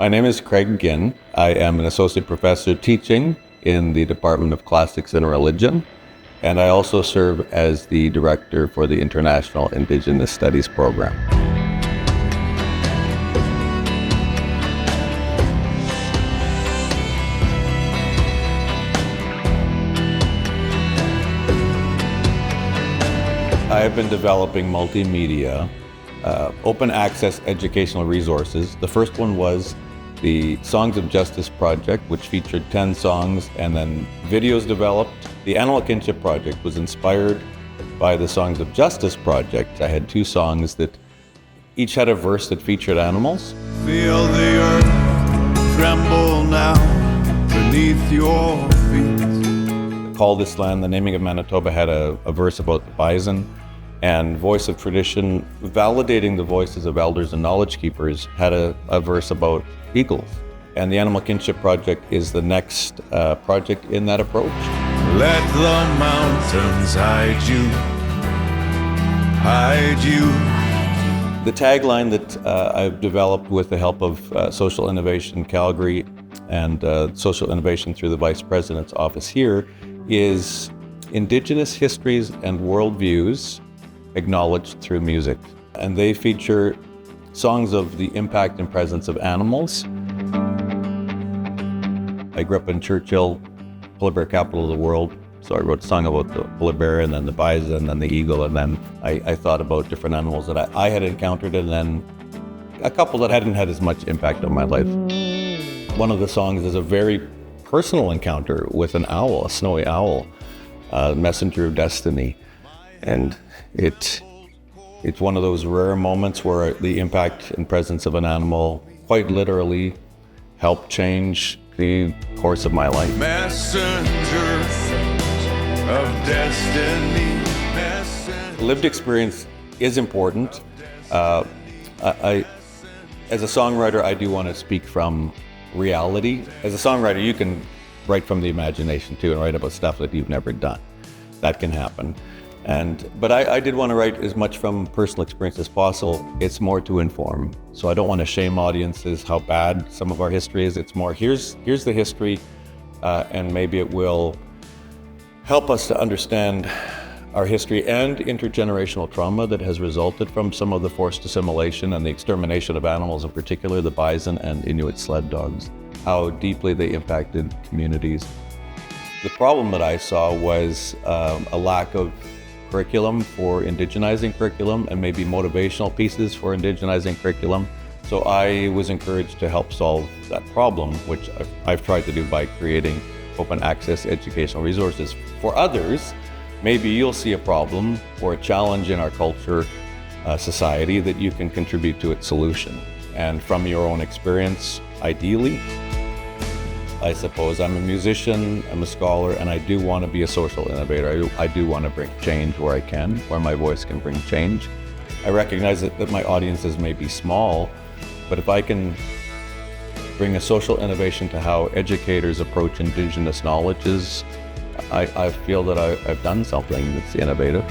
My name is Craig Ginn. I am an associate professor teaching in the Department of Classics and Religion, and I also serve as the director for the International Indigenous Studies program. I have been developing multimedia, open access educational resources. The first one was the Songs of Justice project, which featured 10 songs and then videos developed. The Animal Kinship Project was inspired by the Songs of Justice project. I had 2 songs that each had a verse that featured animals. Feel the earth tremble now beneath your feet. Call This Land, the Naming of Manitoba, had a verse about the bison. And Voice of Tradition, validating the voices of elders and knowledge keepers, had a verse about eagles. And the Animal Kinship Project is the next project in that approach. Let the mountains hide you, hide you. The tagline that I've developed with the help of Social Innovation Calgary and Social Innovation through the Vice President's office here is Indigenous histories and worldviews acknowledged through music. And they feature songs of the impact and presence of animals. I grew up in Churchill, polar bear capital of the world, so I wrote a song about the polar bear and then the bison and then the eagle, and then I thought about different animals that I had encountered and then a couple that hadn't had as much impact on my life. One of the songs is a very personal encounter with an owl, a snowy owl, messenger of destiny. And it's one of those rare moments where the impact and presence of an animal quite literally helped change the course of my life. Messenger of destiny. Lived experience is important. As a songwriter, I do want to speak from reality. As a songwriter, you can write from the imagination too and write about stuff that you've never done. That can happen. But I did want to write as much from personal experience as possible. It's more to inform. So I don't want to shame audiences how bad some of our history is. It's more, here's the history, and maybe it will help us to understand our history and intergenerational trauma that has resulted from some of the forced assimilation and the extermination of animals, in particular the bison and Inuit sled dogs, how deeply they impacted communities. The problem that I saw was a lack of curriculum for indigenizing curriculum and maybe motivational pieces for indigenizing curriculum. So I was encouraged to help solve that problem, which I've tried to do by creating open access educational resources. For others, maybe you'll see a problem or a challenge in our culture, society, that you can contribute to its solution. And from your own experience, ideally, I suppose I'm a musician, I'm a scholar, and I do want to be a social innovator. I do want to bring change where I can, where my voice can bring change. I recognize that my audiences may be small, but if I can bring a social innovation to how educators approach Indigenous knowledges, I feel that I've done something that's innovative.